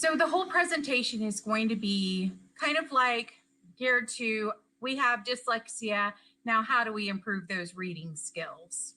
So the whole presentation is going to be kind of like geared to, we have dyslexia. Now, how do we improve those reading skills?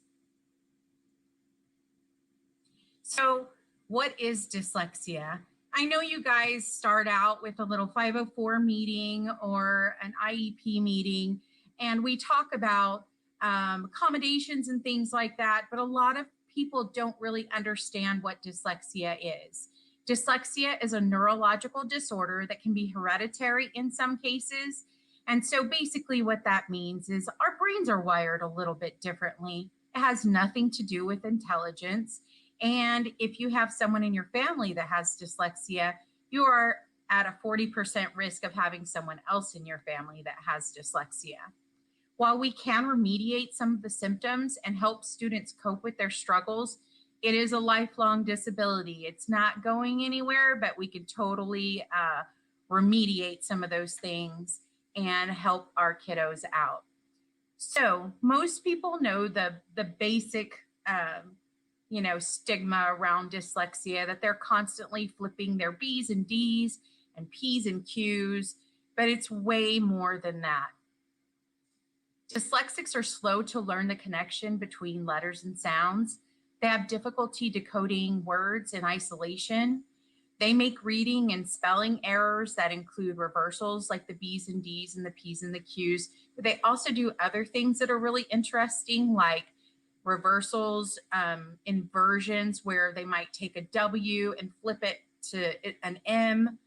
So what is dyslexia? I know you guys start out with a little 504 meeting or an IEP meeting, and we talk about accommodations and things like that, but a lot of people don't really understand what dyslexia is. Dyslexia is a neurological disorder that can be hereditary in some cases. And so basically what that means is our brains are wired a little bit differently. It has nothing to do with intelligence. And if you have someone in your family that has dyslexia, you are at a 40% risk of having someone else in your family that has dyslexia. While we can remediate some of the symptoms and help students cope with their struggles, it is a lifelong disability. It's not going anywhere, but we can totally remediate some of those things and help our kiddos out. So most people know the basic stigma around dyslexia, that they're constantly flipping their B's and D's and P's and Q's, but it's way more than that. Dyslexics are slow to learn the connection between letters and sounds. They have difficulty decoding words in isolation. They make reading and spelling errors that include reversals like the B's and D's and the P's and the Q's. But they also do other things that are really interesting, like reversals, inversions, where they might take a W and flip it to an M.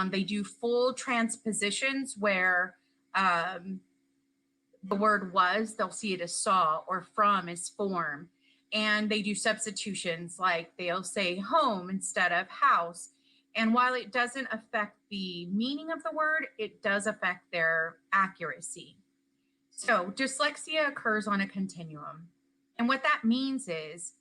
They do full transpositions where the word was, they'll see it as saw, or from as form. And they do substitutions, like they'll say home instead of house. And while it doesn't affect the meaning of the word, it does affect their accuracy. So dyslexia occurs on a continuum. And what that means is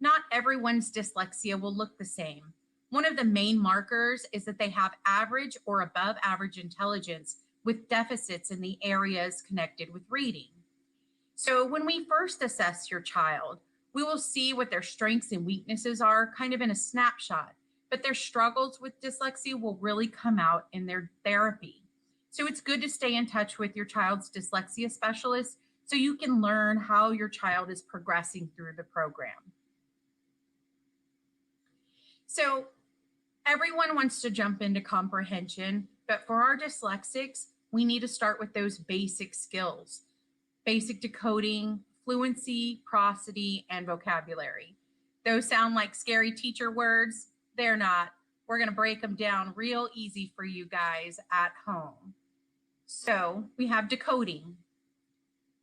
not everyone's dyslexia will look the same. One of the main markers is that they have average or above average intelligence with deficits in the areas connected with reading. So when we first assess your child, we will see what their strengths and weaknesses are kind of in a snapshot, but their struggles with dyslexia will really come out in their therapy. So it's good to stay in touch with your child's dyslexia specialist so you can learn how your child is progressing through the program. So everyone wants to jump into comprehension, but for our dyslexics, we need to start with those basic skills: basic decoding, fluency, prosody, and vocabulary. Those sound like scary teacher words. They're not. We're going to break them down real easy for you guys at home. So we have decoding.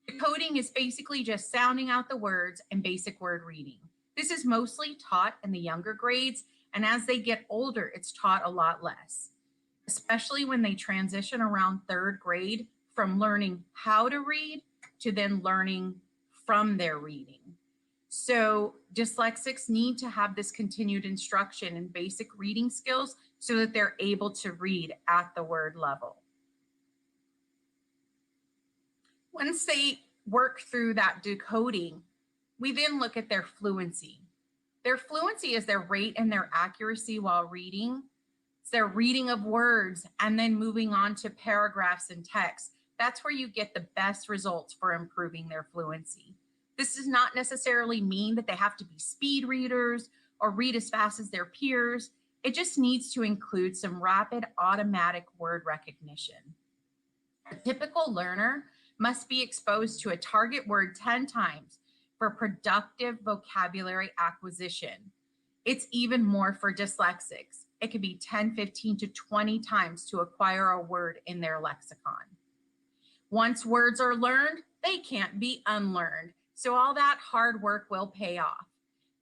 Decoding is basically just sounding out the words and basic word reading. This is mostly taught in the younger grades, and as they get older, it's taught a lot less, especially when they transition around 3rd grade from learning how to read to then learning from their reading. So dyslexics need to have this continued instruction in basic reading skills so that they're able to read at the word level. Once they work through that decoding, we then look at their fluency. Their fluency is their rate and their accuracy while reading. It's their reading of words and then moving on to paragraphs and text. That's where you get the best results for improving their fluency. This does not necessarily mean that they have to be speed readers or read as fast as their peers. It just needs to include some rapid automatic word recognition. A typical learner must be exposed to a target word 10 times for productive vocabulary acquisition. It's even more for dyslexics. It could be 10, 15 to 20 times to acquire a word in their lexicon. Once words are learned, they can't be unlearned. So all that hard work will pay off.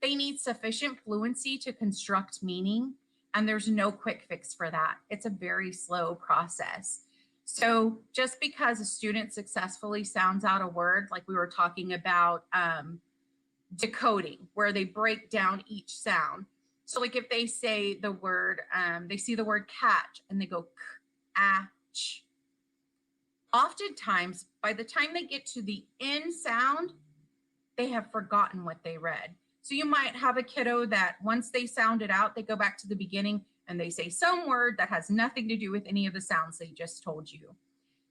They need sufficient fluency to construct meaning, and there's no quick fix for that. It's a very slow process. So just because a student successfully sounds out a word, like we were talking about decoding, where they break down each sound. So like if they say the word, they see the word catch and they go k-a-ch. Oftentimes, by the time they get to the N sound, they have forgotten what they read. So you might have a kiddo that once they sound it out, they go back to the beginning and they say some word that has nothing to do with any of the sounds they just told you.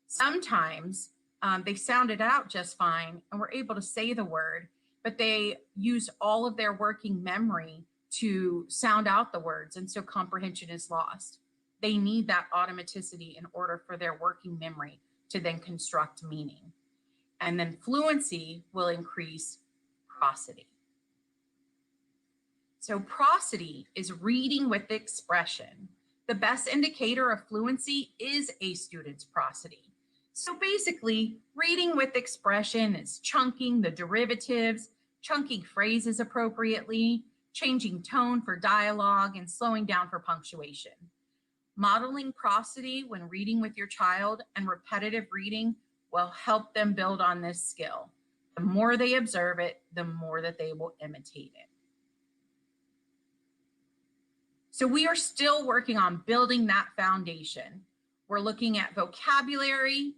Sometimes they sound it out just fine and were able to say the word, but they use all of their working memory to sound out the words, and so comprehension is lost. They need that automaticity in order for their working memory to then construct meaning. And then fluency will increase prosody. So prosody is reading with expression. The best indicator of fluency is a student's prosody. So basically, reading with expression is chunking the derivatives, chunking phrases appropriately, changing tone for dialogue, and slowing down for punctuation. Modeling prosody when reading with your child and repetitive reading will help them build on this skill. The more they observe it, the more that they will imitate it. So we are still working on building that foundation. We're looking at vocabulary,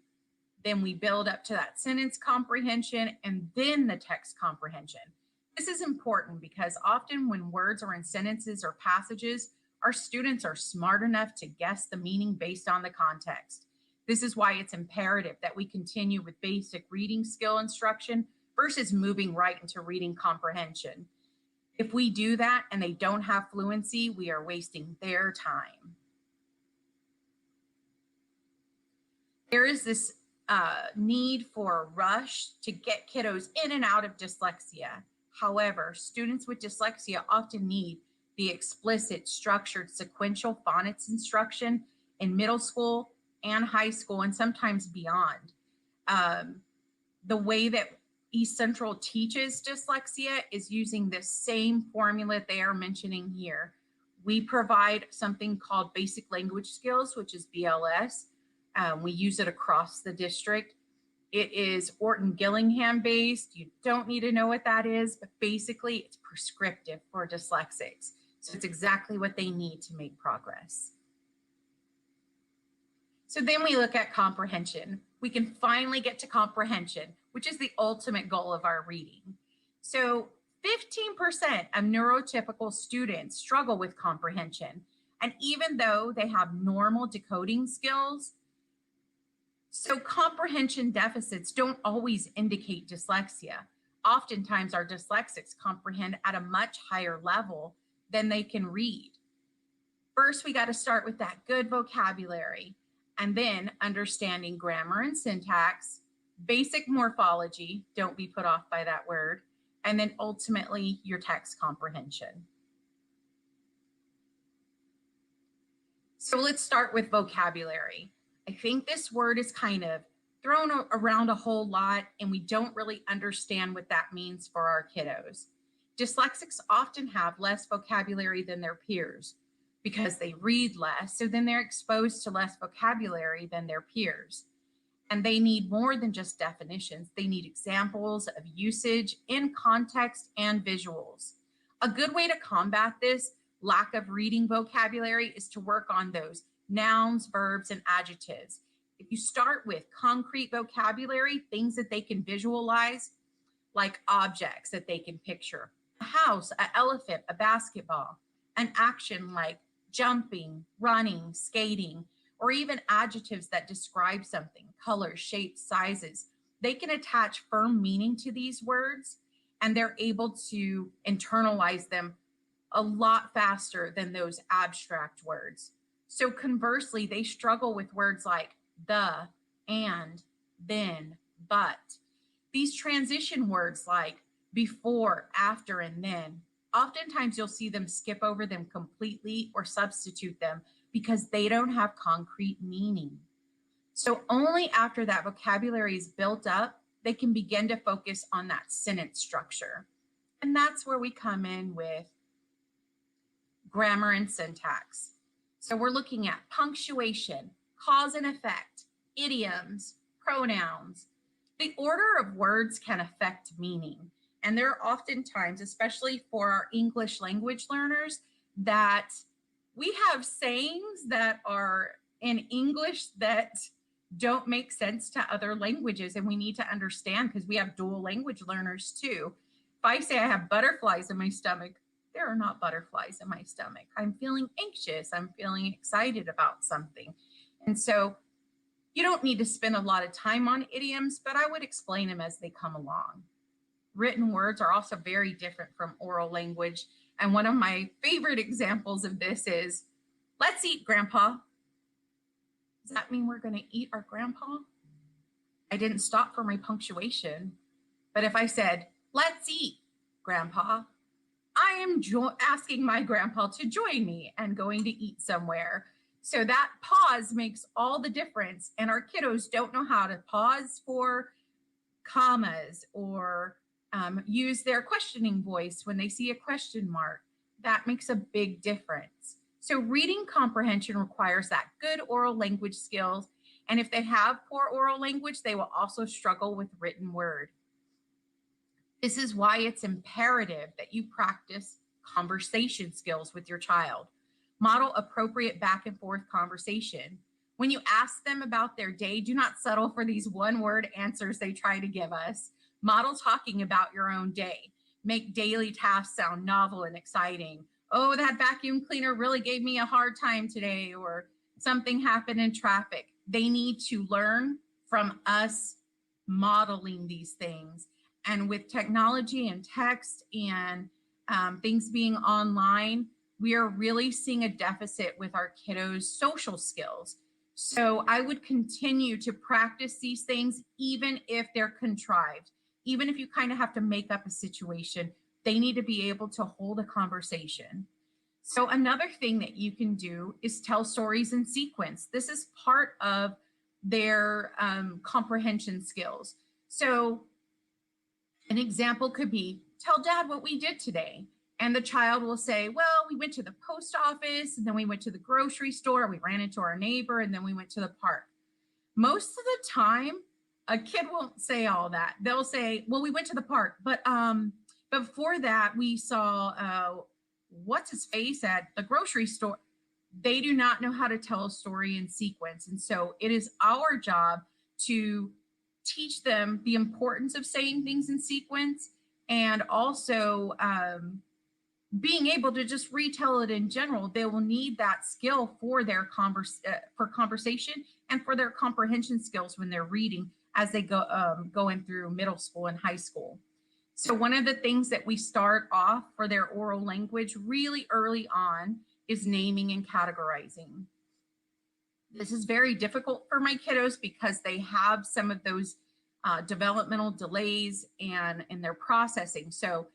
then we build up to that sentence comprehension, and then the text comprehension. This is important because often when words are in sentences or passages, our students are smart enough to guess the meaning based on the context. This is why it's imperative that we continue with basic reading skill instruction versus moving right into reading comprehension. If we do that and they don't have fluency, we are wasting their time. There is this need for a rush to get kiddos in and out of dyslexia. However, students with dyslexia often need the explicit, structured, sequential phonics instruction in middle school and high school, and sometimes beyond. The way that East Central teaches dyslexia is using the same formula they are mentioning here. We provide something called Basic Language Skills, which is BLS. We use it across the district. It is Orton-Gillingham based. You don't need to know what that is, but basically it's prescriptive for dyslexics. So it's exactly what they need to make progress. So then we look at comprehension. We can finally get to comprehension, which is the ultimate goal of our reading. So 15% of neurotypical students struggle with comprehension. And even though they have normal decoding skills, so comprehension deficits don't always indicate dyslexia. Oftentimes our dyslexics comprehend at a much higher level than they can read. First, we got to start with that good vocabulary, and then understanding grammar and syntax, basic morphology, don't be put off by that word, and then ultimately your text comprehension. So let's start with vocabulary. I think this word is kind of thrown around a whole lot, and we don't really understand what that means for our kiddos. Dyslexics often have less vocabulary than their peers because they read less, so then they're exposed to less vocabulary than their peers. And they need more than just definitions. They need examples of usage in context and visuals. A good way to combat this lack of reading vocabulary is to work on those nouns, verbs, and adjectives. If you start with concrete vocabulary, things that they can visualize, like objects that they can picture, a house, an elephant, a basketball, an action like jumping, running, skating, or even adjectives that describe something, colors, shapes, sizes, they can attach firm meaning to these words, and they're able to internalize them a lot faster than those abstract words. So conversely, they struggle with words like the, and, then, but. These transition words like before, after, and then, oftentimes you'll see them skip over them completely or substitute them because they don't have concrete meaning. So only after that vocabulary is built up, they can begin to focus on that sentence structure. And that's where we come in with grammar and syntax. So we're looking at punctuation, cause and effect, idioms, pronouns. The order of words can affect meaning. And there are often times, especially for our English language learners, that we have sayings that are in English that don't make sense to other languages, and we need to understand because we have dual language learners too. If I say I have butterflies in my stomach, there are not butterflies in my stomach. I'm feeling anxious. I'm feeling excited about something. And so you don't need to spend a lot of time on idioms, but I would explain them as they come along. Written words are also very different from oral language. And one of my favorite examples of this is, let's eat, Grandpa. Does that mean we're going to eat our grandpa? I didn't stop for my punctuation. But if I said, let's eat, Grandpa, I am asking my grandpa to join me and going to eat somewhere. So that pause makes all the difference. And our kiddos don't know how to pause for commas or use their questioning voice when they see a question mark. That makes a big difference. So reading comprehension requires that good oral language skills. And if they have poor oral language, they will also struggle with written word. This is why it's imperative that you practice conversation skills with your child. Model appropriate back and forth conversation. When you ask them about their day, do not settle for these one-word answers they try to give us. Model talking about your own day. Make daily tasks sound novel and exciting. Oh, that vacuum cleaner really gave me a hard time today, or something happened in traffic. They need to learn from us modeling these things. And with technology and text and things being online, we are really seeing a deficit with our kiddos' social skills. So I would continue to practice these things, even if they're contrived, even if you kind of have to make up a situation, they need to be able to hold a conversation. So another thing that you can do is tell stories in sequence. This is part of their comprehension skills. So an example could be, tell Dad what we did today. And the child will say, well, we went to the post office, and then we went to the grocery store, we ran into our neighbor, and then we went to the park. Most of the time, a kid won't say all that. They'll say, well, we went to the park, but before that, we saw what's his face at the grocery store. They do not know how to tell a story in sequence. And so it is our job to teach them the importance of saying things in sequence, and also being able to just retell it in general. They will need that skill for their conversation and for their comprehension skills when they're reading as they go going through middle school and high school. So one of the things that we start off for their oral language really early on is naming and categorizing. This is very difficult for my kiddos because they have some of those developmental delays and in their processing. So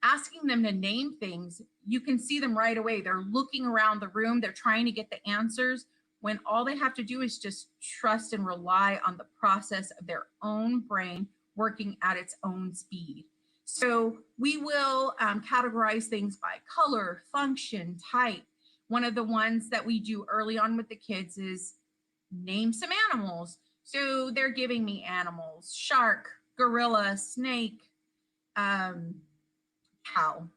asking them to name things, you can see them right away. They're looking around the room. They're trying to get the answers when all they have to do is just trust and rely on the process of their own brain working at its own speed. So we will categorize things by color, function, type. One of the ones that we do early on with the kids is name some animals. So they're giving me animals: shark, gorilla, snake, cow.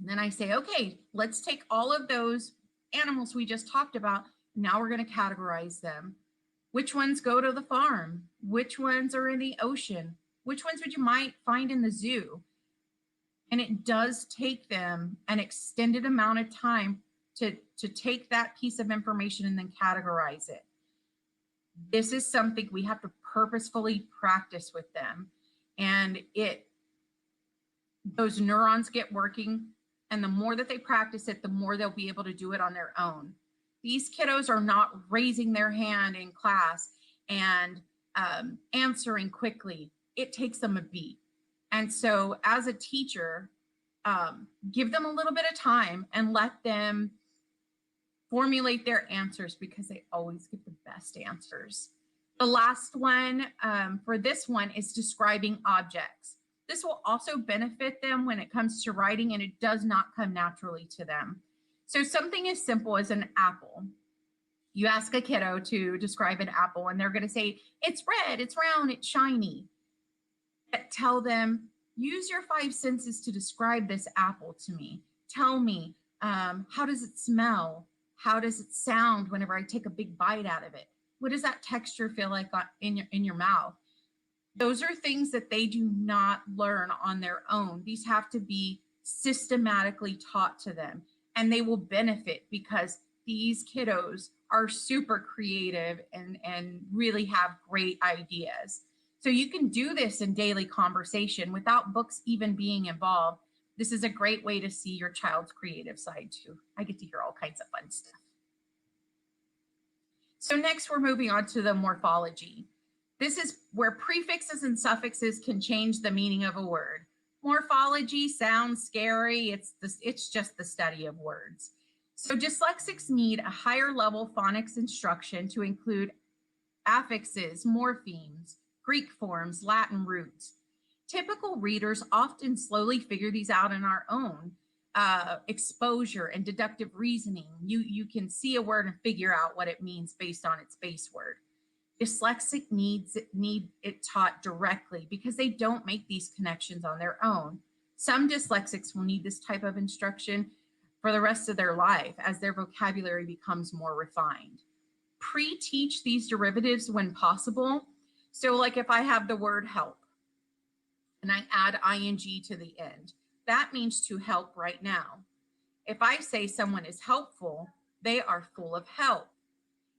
And then I say, okay, let's take all of those animals we just talked about. Now we're going to categorize them. Which ones go to the farm? Which ones are in the ocean? Which ones would you might find in the zoo? And it does take them an extended amount of time to take that piece of information and then categorize it. This is something we have to purposefully practice with them. And those neurons get working, and the more that they practice it, the more they'll be able to do it on their own. These kiddos are not raising their hand in class and answering quickly. It takes them a beat. And so as a teacher, give them a little bit of time and let them formulate their answers, because they always give the best answers. The last one for this one is describing objects. This will also benefit them when it comes to writing, and it does not come naturally to them. So something as simple as an apple. You ask a kiddo to describe an apple, and they're going to say, it's red, it's round, it's shiny. Tell them, use your 5 senses to describe this apple to me. Tell me, how does it smell? How does it sound whenever I take a big bite out of it? What does that texture feel like in your mouth? Those are things that they do not learn on their own. These have to be systematically taught to them, and they will benefit because these kiddos are super creative and really have great ideas. So you can do this in daily conversation without books even being involved. This is a great way to see your child's creative side too. I get to hear all kinds of fun stuff. So next we're moving on to the morphology. This is where prefixes and suffixes can change the meaning of a word. Morphology sounds scary. It's just the study of words. So dyslexics need a higher level phonics instruction to include affixes, morphemes, Greek forms, Latin roots. Typical readers often slowly figure these out on our own. Exposure and deductive reasoning. You can see a word and figure out what it means based on its base word. Dyslexic need it taught directly because they don't make these connections on their own. Some dyslexics will need this type of instruction for the rest of their life as their vocabulary becomes more refined. Pre-teach these derivatives when possible. So like if I have the word help and I add ing to the end, that means to help right now. If I say someone is helpful, they are full of help.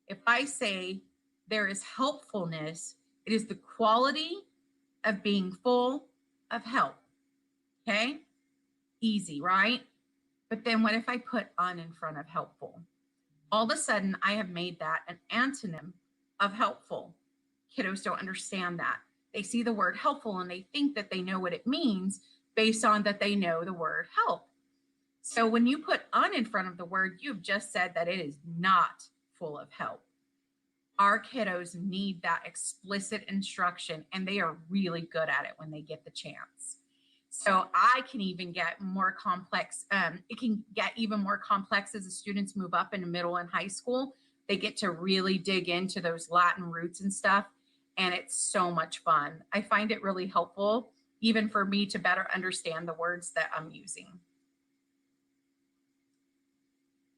If I say there is helpfulness, it is the quality of being full of help. Okay? Easy, right? But then what if I put "un" in front of helpful? All of a sudden, I have made that an antonym of helpful. Kiddos don't understand that. They see the word helpful and they think that they know what it means based on that they know the word help. So when you put "un" in front of the word, you've just said that it is not full of help. Our kiddos need that explicit instruction, and they are really good at it when they get the chance. So I can even get more complex. It can get even more complex as the students move up into middle and high school. They get to really dig into those Latin roots and stuff, and it's so much fun. I find it really helpful, even for me to better understand the words that I'm using.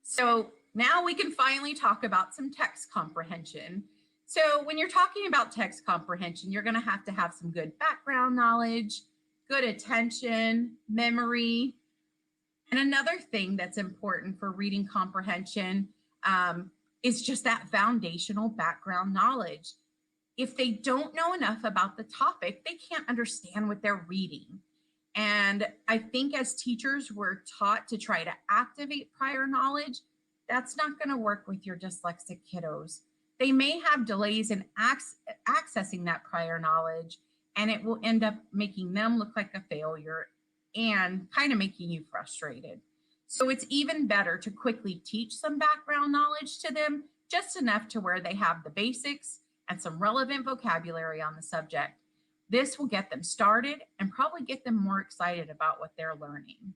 So now we can finally talk about some text comprehension. So when you're talking about text comprehension, you're going to have some good background knowledge, good attention, memory. And another thing that's important for reading comprehension is just that foundational background knowledge. If they don't know enough about the topic, they can't understand what they're reading. And I think as teachers, we're taught to try to activate prior knowledge. That's not going to work with your dyslexic kiddos. They may have delays in accessing that prior knowledge, and it will end up making them look like a failure and kind of making you frustrated. So it's even better to quickly teach some background knowledge to them, just enough to where they have the basics and some relevant vocabulary on the subject. This will get them started and probably get them more excited about what they're learning.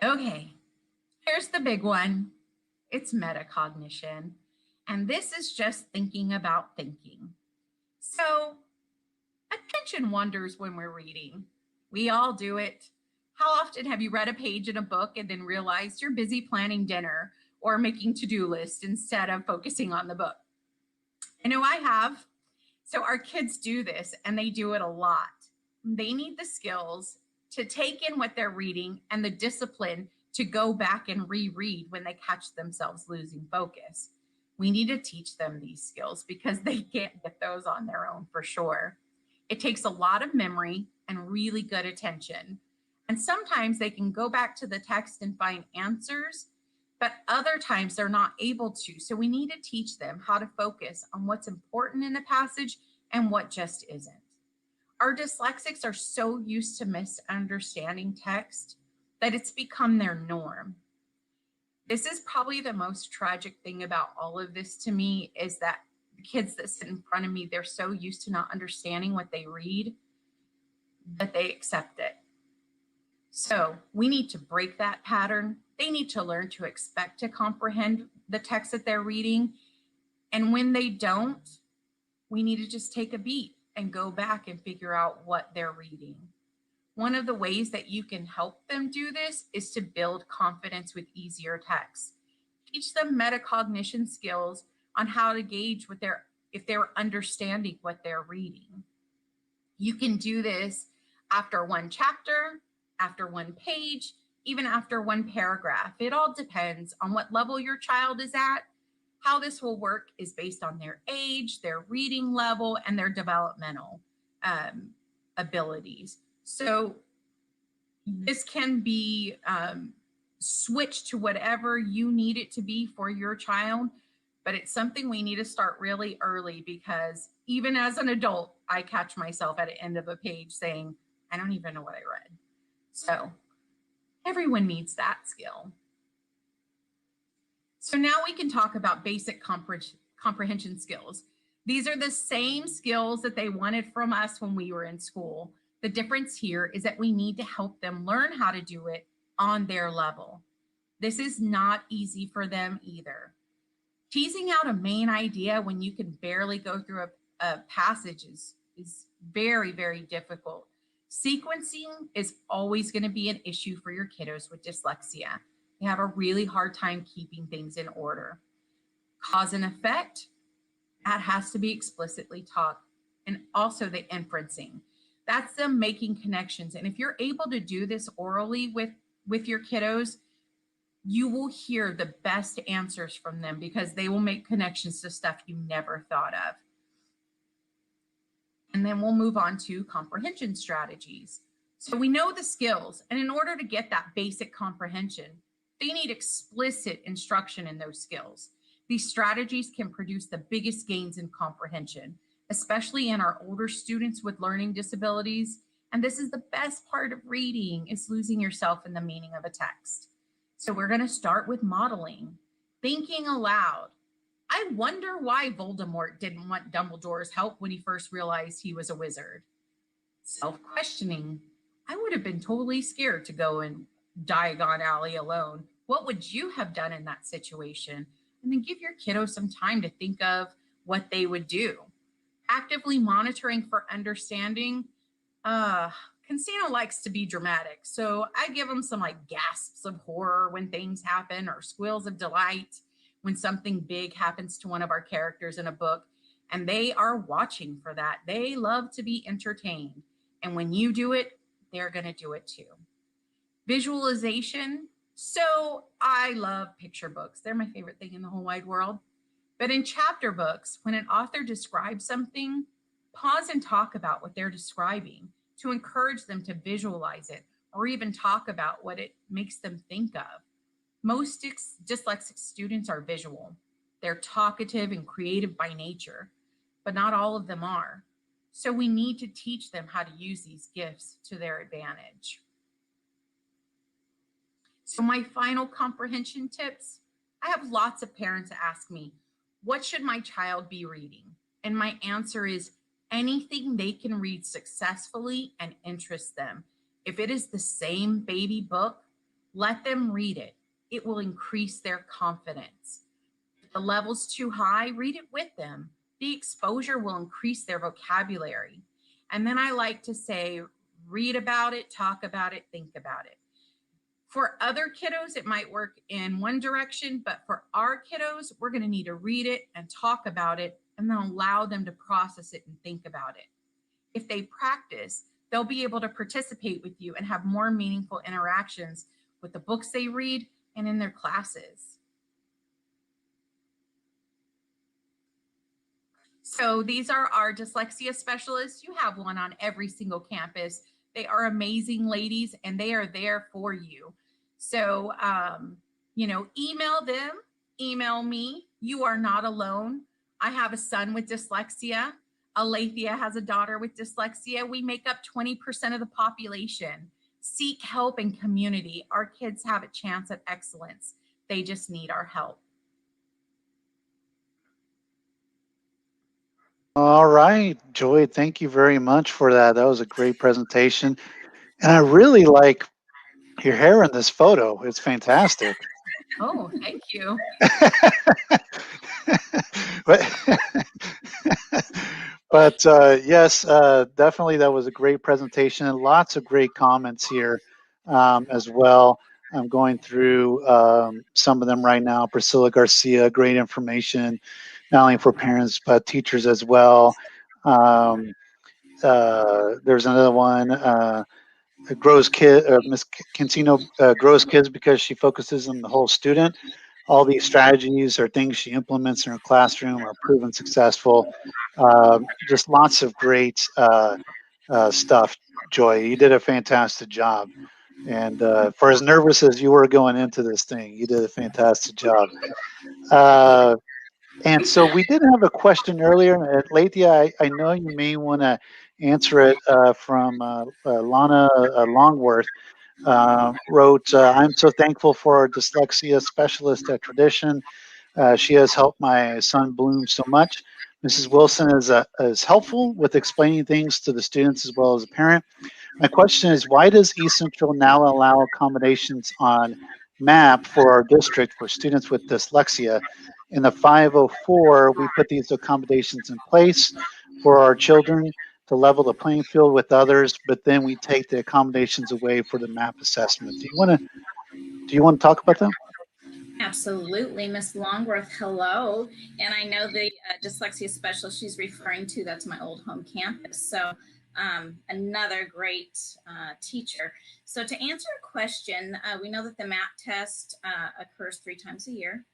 Okay, here's the big one. It's metacognition. And this is just thinking about thinking. So attention wanders when we're reading. We all do it. How often have you read a page in a book and then realized you're busy planning dinner or making to-do lists instead of focusing on the book? I know I have. So our kids do this, and they do it a lot. They need the skills to take in what they're reading and the discipline to go back and reread when they catch themselves losing focus. We need to teach them these skills because they can't get those on their own for sure. It takes a lot of memory and really good attention. And sometimes they can go back to the text and find answers, but other times they're not able to. So we need to teach them how to focus on what's important in the passage and what just isn't. Our dyslexics are so used to misunderstanding text that it's become their norm. This is probably the most tragic thing about all of this to me, is that the kids that sit in front of me, they're so used to not understanding what they read that they accept it. So we need to break that pattern. They need to learn to expect to comprehend the text that they're reading. And when they don't, we need to just take a beat and go back and figure out what they're reading. One of the ways that you can help them do this is to build confidence with easier text. Teach them metacognition skills on how to gauge if they're understanding what they're reading. You can do this after one chapter, after one page, even after one paragraph. It all depends on what level your child is at. How this will work is based on their age, their reading level, and their developmental abilities. So this can be switched to whatever you need it to be for your child, but it's something we need to start really early, because even as an adult, I catch myself at the end of a page saying, I don't even know what I read. So everyone needs that skill. So now we can talk about basic comprehension skills. These are the same skills that they wanted from us when we were in school. The difference here is that we need to help them learn how to do it on their level. This is not easy for them either. Teasing out a main idea when you can barely go through a passage is very, very difficult. Sequencing is always going to be an issue for your kiddos with dyslexia. They have a really hard time keeping things in order. Cause and effect, that has to be explicitly taught. And also the inferencing. That's them making connections. And if you're able to do this orally with your kiddos, you will hear the best answers from them, because they will make connections to stuff you never thought of. And then we'll move on to comprehension strategies. So we know the skills, and in order to get that basic comprehension, they need explicit instruction in those skills. These strategies can produce the biggest gains in comprehension, especially in our older students with learning disabilities. And this is the best part of reading, is losing yourself in the meaning of a text. So we're going to start with modeling, thinking aloud. I wonder why Voldemort didn't want Dumbledore's help when he first realized he was a wizard. Self-questioning. I would have been totally scared to go in Diagon Alley alone. What would you have done in that situation? And then give your kiddo some time to think of what they would do. Actively monitoring for understanding. Consino likes to be dramatic, so I give them some like gasps of horror when things happen, or squeals of delight when something big happens to one of our characters in a book, and they are watching for that. They love to be entertained, and when you do it, they're going to do it too. Visualization. So I love picture books. They're my favorite thing in the whole wide world. But in chapter books, when an author describes something, pause and talk about what they're describing to encourage them to visualize it, or even talk about what it makes them think of. Most dyslexic students are visual. They're talkative and creative by nature, but not all of them are. So we need to teach them how to use these gifts to their advantage. So my final comprehension tips, I have lots of parents ask me, what should my child be reading? And my answer is anything they can read successfully and interest them. If it is the same baby book, let them read it. It will increase their confidence. If the level's too high, read it with them. The exposure will increase their vocabulary. And then I like to say, read about it, talk about it, think about it. For other kiddos, it might work in one direction, but for our kiddos, we're going to need to read it and talk about it, and then allow them to process it and think about it. If they practice, they'll be able to participate with you and have more meaningful interactions with the books they read and in their classes. So these are our dyslexia specialists. You have one on every single campus. They are amazing ladies, and they are there for you. So, email them, email me. You are not alone. I have a son with dyslexia. Alethea has a daughter with dyslexia. We make up 20% of the population. Seek help and community. Our kids have a chance at excellence. They just need our help. All right, Joy, thank you very much for that. That was a great presentation. And I really like your hair in this photo. It's fantastic. Oh, thank you. but yes, definitely that was a great presentation, and lots of great comments here as well. I'm going through some of them right now. Priscilla Garcia, great information, not only for parents but teachers as well. there's another one. Miss Cancino grows kids because she focuses on the whole student. All these strategies are things she implements in her classroom are proven successful. Just lots of great stuff, Joy. You did a fantastic job. And for as nervous as you were going into this thing, you did a fantastic job. Uh, and so we did have a question earlier. Lathia, I know you may want to answer it from Lana Longworth. Wrote, I'm so thankful for our dyslexia specialist at Tradition. She has helped my son bloom so much. Mrs. Wilson is helpful with explaining things to the students as well as a parent. My question is, why does East Central now allow accommodations on MAP for our district for students with dyslexia? In the 504, we put these accommodations in place for our children to level the playing field with others, but then we take the accommodations away for the MAP assessment. Do you want to talk about that? Absolutely, Miss Longworth, hello. And I know the dyslexia specialist she's referring to, that's my old home campus. So another great teacher. So to answer a question, we know that the MAP test occurs 3 times a year.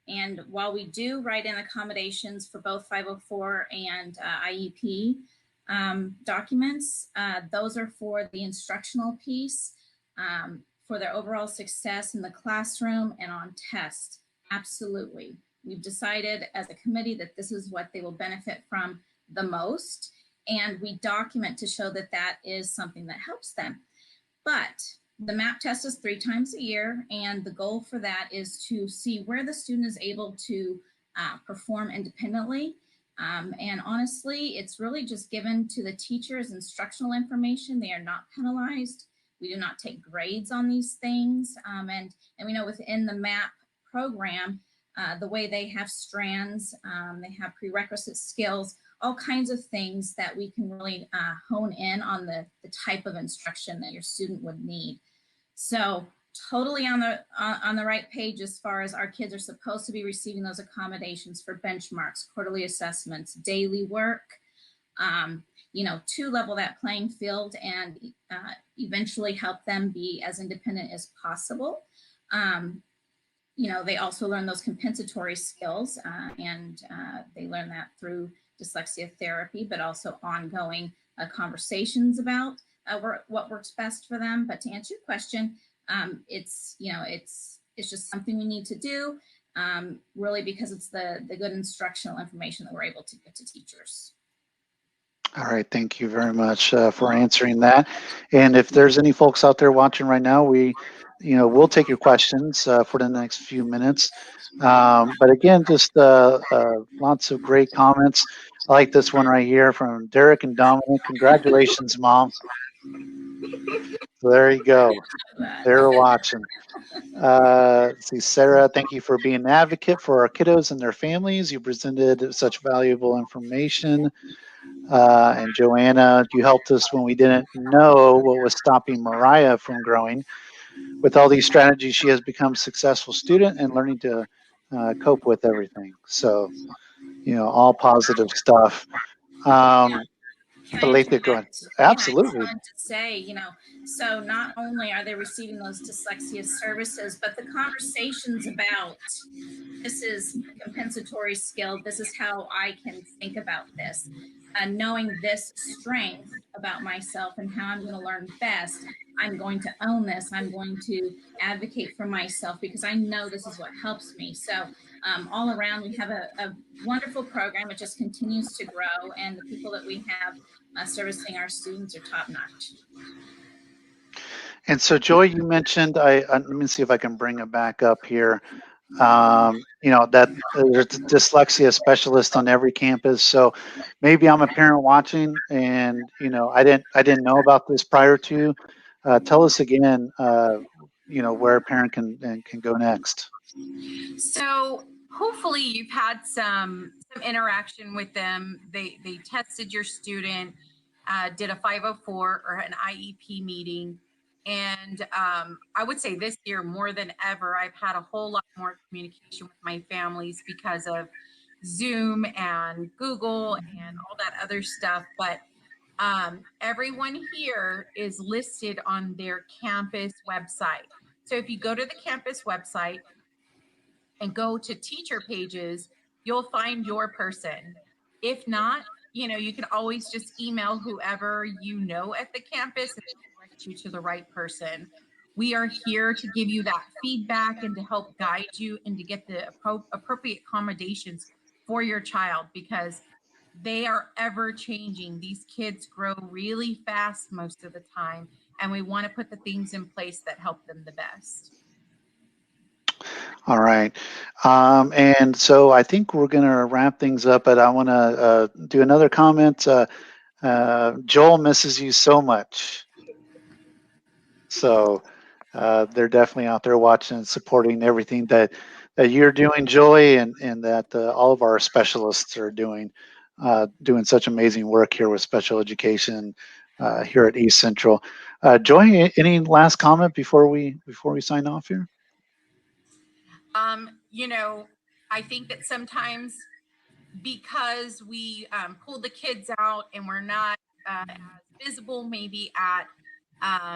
And while we do write in accommodations for both 504 and IEP documents, those are for the instructional piece. For their overall success in the classroom and on tests. Absolutely. We've decided as a committee that this is what they will benefit from the most. And we document to show that that is something that helps them. But the MAP test is 3 times a year. And the goal for that is to see where the student is able to perform independently. And honestly, it's really just given to the teachers instructional information. They are not penalized. We do not take grades on these things. And we know within the MAP program, the way they have strands, they have prerequisite skills, all kinds of things that we can really hone in on the type of instruction that your student would need. So totally on the right page as far as our kids are supposed to be receiving those accommodations for benchmarks, quarterly assessments, daily work, to level that playing field and eventually help them be as independent as possible. They also learn those compensatory skills and they learn that through dyslexia therapy, but also ongoing conversations about what works best for them. But to answer your question, it's just something we need to do really because it's the good instructional information that we're able to give to teachers. All right, thank you very much for answering that. And if there's any folks out there watching right now, we'll take your questions for the next few minutes. But again, just lots of great comments. I like this one right here from Derek and Dominic. Congratulations, Mom. So there you go. They're watching. Let's see, Sarah, thank you for being an advocate for our kiddos and their families. You presented such valuable information. And Joanna, you helped us when we didn't know what was stopping Mariah from growing. With all these strategies, she has become a successful student and learning to cope with everything. So, all positive stuff. Can I Alethea, go ahead. Absolutely. Yeah, I just wanted to say, so not only are they receiving those dyslexia services, but the conversations about this is a compensatory skill, this is how I can think about this, knowing this strength about myself and how I'm going to learn best, I'm going to own this, I'm going to advocate for myself because I know this is what helps me. So all around, we have a wonderful program. It just continues to grow, and the people that we have servicing our students are top notch. And so, Joy, you mentioned, let me see if I can bring it back up here. That there's a dyslexia specialist on every campus. So maybe I'm a parent watching and, I didn't know about this prior to. Tell us again, where a parent can go next. So hopefully you've had some interaction with them. They tested your student, did a 504 or an IEP meeting. And I would say this year more than ever, I've had a whole lot more communication with my families because of Zoom and Google and all that other stuff. But Everyone here is listed on their campus website. So if you go to the campus website and go to teacher pages, you'll find your person. If not, you can always just email whoever you know at the campus and direct you to the right person. We are here to give you that feedback and to help guide you and to get the appropriate accommodations for your child, because they are ever changing. These kids grow really fast most of the time, and we want to put the things in place that help them the best. All right. And so I think we're going to wrap things up, but I want to do another comment. Joel misses you so much. So they're definitely out there watching and supporting everything that you're doing, Joy, and that all of our specialists are doing such amazing work here with special education here at East Central. Joy, any last comment before we sign off here? I think that sometimes because we pull the kids out and we're not as visible maybe at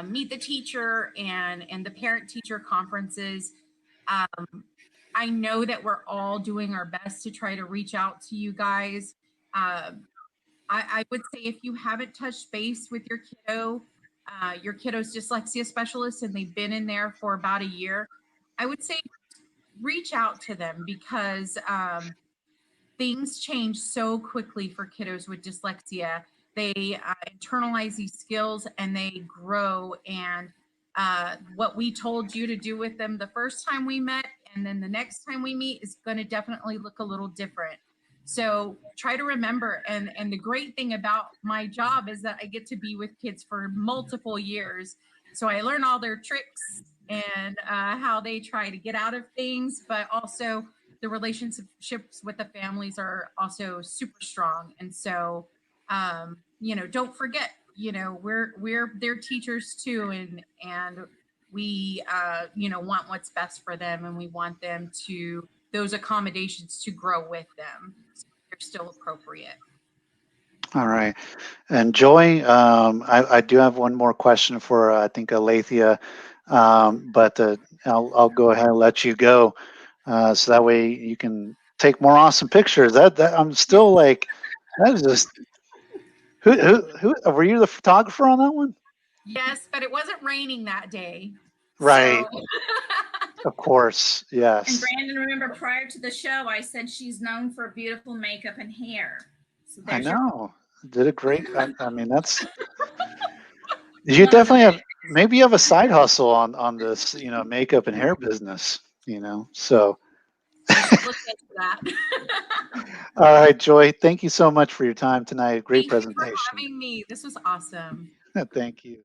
Meet the Teacher and the parent-teacher conferences, I know that we're all doing our best to try to reach out to you guys. I would say if you haven't touched base with your kiddo's dyslexia specialist, and they've been in there for about a year, I would say reach out to them, because things change so quickly for kiddos with dyslexia. They internalize these skills and they grow. And what we told you to do with them the first time we met and then the next time we meet is going to definitely look a little different. So try to remember. And the great thing about my job is that I get to be with kids for multiple years. So I learn all their tricks and how they try to get out of things, but also the relationships with the families are also super strong. And so, don't forget, we're their teachers too. And we, want what's best for them, and we want them to, those accommodations to grow with them. So they're still appropriate. All right. And Joy, I do have one more question for, I think, Alethea, but I'll go ahead and let you go. So that way you can take more awesome pictures. That I'm still like, that is just, who were you the photographer on that one? Yes, but it wasn't raining that day. Right. So. Of course, yes. And Brandon, remember, prior to the show, I said she's known for beautiful makeup and hair. So I know. Did it great. I mean, that's, you definitely have, maybe you have a side hustle on this, makeup and hair business, so. Look into that. All right, Joy, thank you so much for your time tonight. Great presentation. Thank you for having me. This was awesome. Thank you.